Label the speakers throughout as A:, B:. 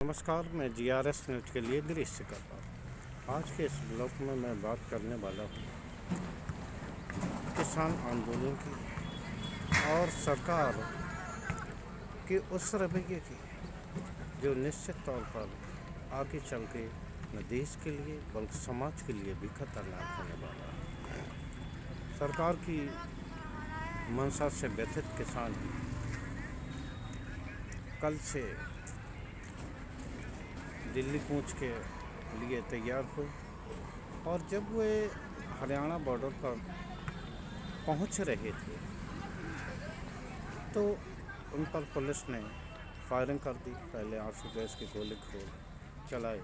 A: नमस्कार, मैं GRS news के लिए गिरीश से कर रहा हूँ। आज के इस ब्लॉग में मैं बात करने वाला हूँ किसान आंदोलन की और सरकार के उस रवैये की जो निश्चित तौर पर आगे चल के न देश के लिए बल्कि समाज के लिए भी खतरनाक होने वाला है। सरकार की मंशा से व्यथित किसान कल से दिल्ली कूच के लिए तैयार हुए और जब वे हरियाणा बॉर्डर पर पहुंच रहे थे तो उन पर पुलिस ने फायरिंग कर दी। पहले आंसू गैस के गोले चलाए,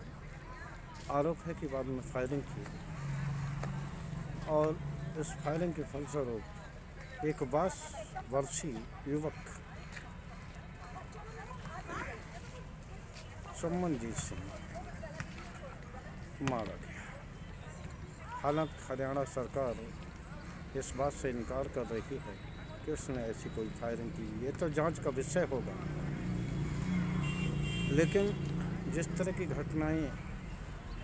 A: आरोप है कि बाद में फायरिंग की और इस फायरिंग के फलस्वरूप एक 22 वर्षीय युवक सुमनजीत सिंह मारा गया। हालांकि हरियाणा सरकार इस बात से इनकार कर रही है कि उसने ऐसी कोई फायरिंग की, ये तो जांच का विषय होगा। लेकिन जिस तरह की घटनाएं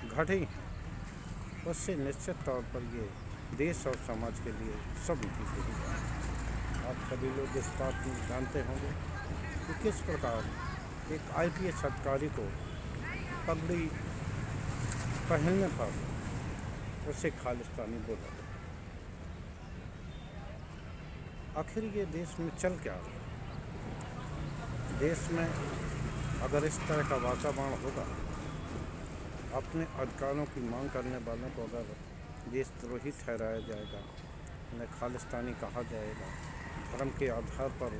A: घटी हैं उससे निश्चित तौर पर ये देश और समाज के लिए सब नहीं होगा। आप सभी लोग इस बात में जानते होंगे कि किस प्रकार एक आईपीएस अधिकारी को पगड़ी पहनने पर उसे खालिस्तानी बोला। आखिर ये देश में चल क्या रहा है? देश में अगर इस तरह का वातावरण होगा, अपने अधिकारों की मांग करने वालों को अगर देशद्रोही ठहराया जाएगा, उन्हें खालिस्तानी कहा जाएगा, धर्म के आधार पर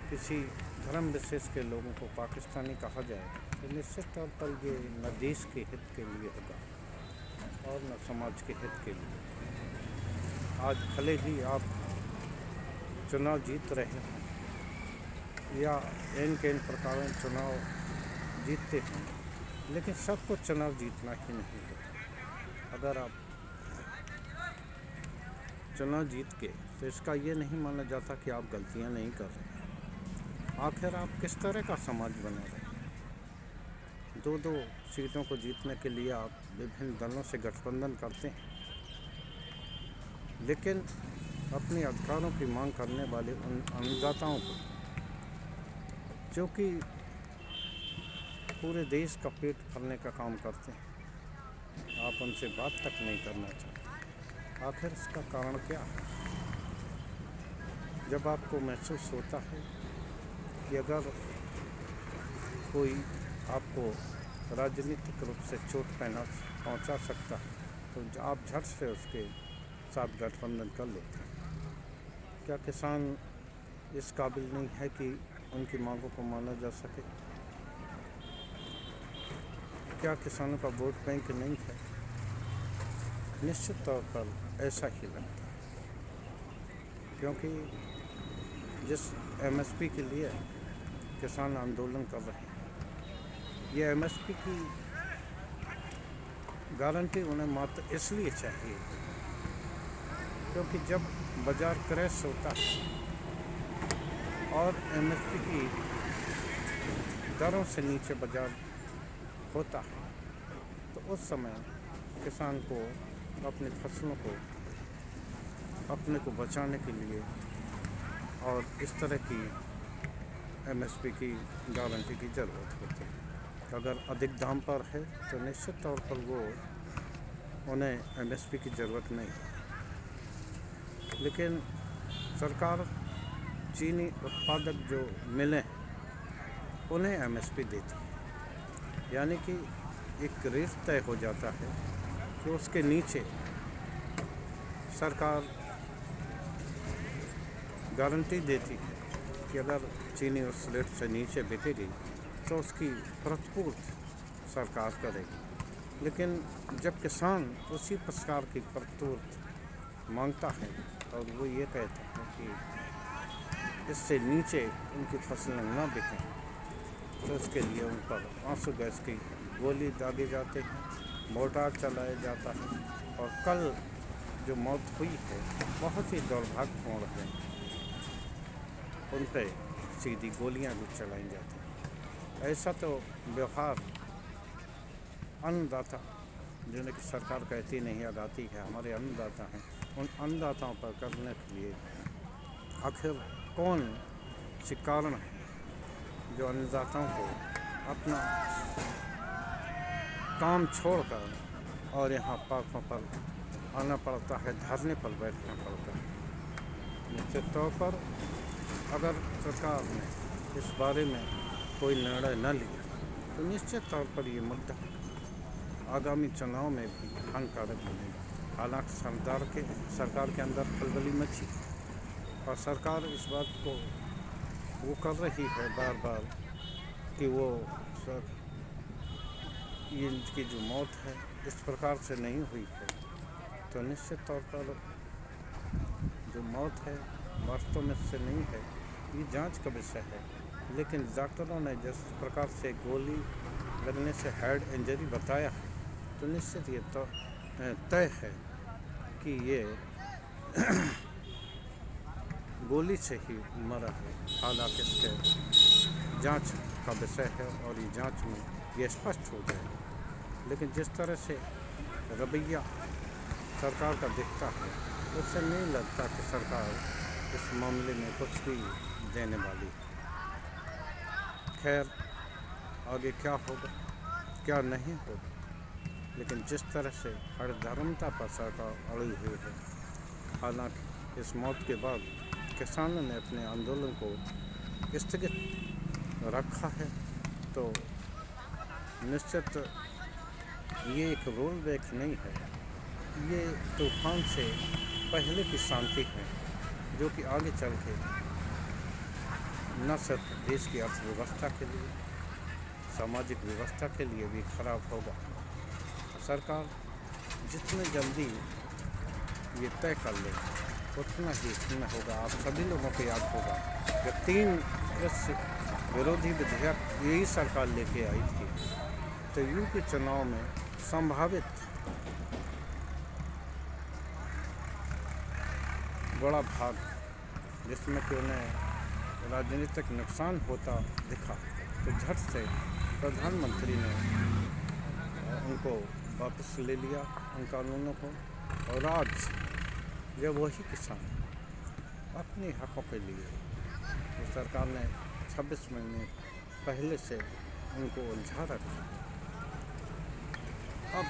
A: किसी धर्म विशेष के लोगों को पाकिस्तानी कहा जाएगा, तो निश्चित तौर पर ये न देश के हित के लिए होगा और न समाज के हित के लिए। आज भले ही आप चुनाव जीत रहे हैं या इन प्रकार चुनाव जीतते हैं, लेकिन सबको चुनाव जीतना ही नहीं होता। अगर आप चुनाव जीत के तो इसका ये नहीं माना जाता कि आप गलतियां नहीं कर रहे। आखिर आप किस तरह का समाज बना रहे हैं? दो सीटों को जीतने के लिए आप विभिन्न दलों से गठबंधन करते हैं, लेकिन अपने अधिकारों की मांग करने वाले उन अन्नदाताओं को, जो कि पूरे देश का पेट भरने का काम करते हैं, आप उनसे बात तक नहीं करना चाहते। आखिर इसका कारण क्या है? जब आपको महसूस होता है कि अगर कोई आपको राजनीतिक रूप से चोट पहुंचा सकता है तो आप झट से उसके साथ गठबंधन कर लेते हैं। क्या किसान इस काबिल नहीं है कि उनकी मांगों को माना जा सके? क्या किसानों का वोट बैंक नहीं है? निश्चित तौर पर ऐसा ही लगता है, क्योंकि जिस एमएसपी के लिए किसान आंदोलन कर रहे हैं, ये एमएसपी की गारंटी उन्हें मात्र इसलिए चाहिए क्योंकि जब बाज़ार क्रैश होता है और एमएसपी की दरों से नीचे बाज़ार होता है, तो उस समय किसान को अपनी फसलों को अपने को बचाने के लिए और इस तरह की एमएसपी की गारंटी की ज़रूरत होती है। अगर अधिक दाम पर है तो निश्चित तौर पर उन्हें एमएसपी की ज़रूरत नहीं है। लेकिन सरकार चीनी उत्पादक जो मिलें हैं उन्हें एमएसपी देती है, यानी कि एक रेट तय हो जाता है कि उसके नीचे सरकार गारंटी देती है कि अगर चीनी उस रेट से नीचे बिकेगी तो उसकी प्रतिपूर्ति सरकार करेगी। लेकिन जब किसान उसी प्रकार की प्रतिपूर्ति मांगता है और वो ये कहता है कि इससे नीचे उनकी फसलें न बिकें, तो उसके लिए उन पर आंसू गैस की गोली दागे जाते हैं, मोर्टार चलाया जाता है और कल जो मौत हुई है बहुत ही दुर्भाग्यपूर्ण है। उन पर सीधी गोलियां भी चलाई जाती हैं। ऐसा तो व्यवहार अन्नदाता, जिन्हें कि सरकार कहती नहीं आगाती है, हमारे अन्नदाता हैं, उन अन्नदाताओं पर करने के लिए आखिर कौन सी कारण है जो अन्नदाताओं को अपना काम छोड़कर और यहाँ पार्कों पर आना पड़ता है, धरने पर बैठना पड़ता है। निश्चित तौर पर अगर सरकार ने इस बारे में कोई निर्णय न लिया तो निश्चित तौर पर ये मुद्दा आगामी चुनाव में भी हानिकारक बनेगा। हालांकि सरकार के अंदर खलबली मची और सरकार इस बात को वो कर रही है बार बार कि वो ये इनकी जो मौत है इस प्रकार से नहीं हुई है, तो निश्चित तौर पर जो मौत है वास्तव में से नहीं है, ये जांच का विषय है। लेकिन डॉक्टरों ने जिस प्रकार से गोली लगने से हेड इंजरी बताया है, तो निश्चित ये तो तय है कि ये गोली से ही मरा है। हालांकि इसके जांच का विषय है और ये जांच में ये स्पष्ट हो जाएगा। लेकिन जिस तरह से रवैया सरकार का दिखता है, उससे नहीं लगता कि सरकार इस मामले में कुछ भी देने वाली है। खैर, आगे क्या होगा क्या नहीं होगा, लेकिन जिस तरह से हरधर्मता पर सरकार अड़ी हुई है, हालांकि इस मौत के बाद किसानों ने अपने आंदोलन को स्थगित रखा है, तो निश्चित ये एक रोल बैक नहीं है, ये तूफान से पहले की शांति है जो कि आगे चल के न सिर्फ देश की अर्थव्यवस्था के लिए, सामाजिक व्यवस्था के लिए भी खराब होगा। सरकार जितने जल्दी ये तय कर ले उतना ही इसमें होगा। आप सभी लोगों को याद होगा जब 3 कृषि विरोधी विधेयक यही सरकार लेके आई थी, तो यूपी चुनाव में संभावित बड़ा भाग जिसमें कि उन्हें राजनीतिक नुकसान होता दिखा, तो झट से प्रधानमंत्री ने उनको वापस ले लिया, उन कानूनों को। और आज जब वही किसान अपने हकों के लिए तो सरकार ने 26 महीने पहले से उनको उलझा रखा, अब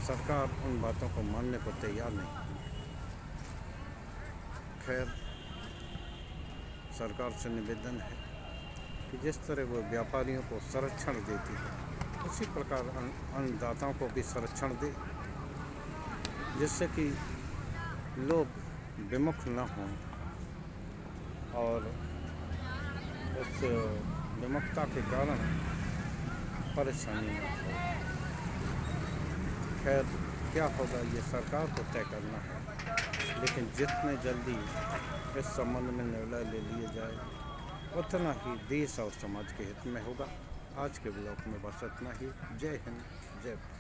A: सरकार उन बातों को मानने को तैयार नहीं। खैर, सरकार से निवेदन है कि जिस तरह वो व्यापारियों को संरक्षण देती है, उसी प्रकार अन्नदाताओं को भी संरक्षण दे, जिससे कि लोग विमुख न हों और उस विमुखता के कारण परेशानी न हो। खैर, क्या होगा ये सरकार को तय करना है, लेकिन जितने जल्दी इस संबंध में निर्णय ले लिए जाए उतना ही देश और समाज के हित में होगा। आज के ब्लॉग में बस इतना ही। जय हिंद, जय भारत।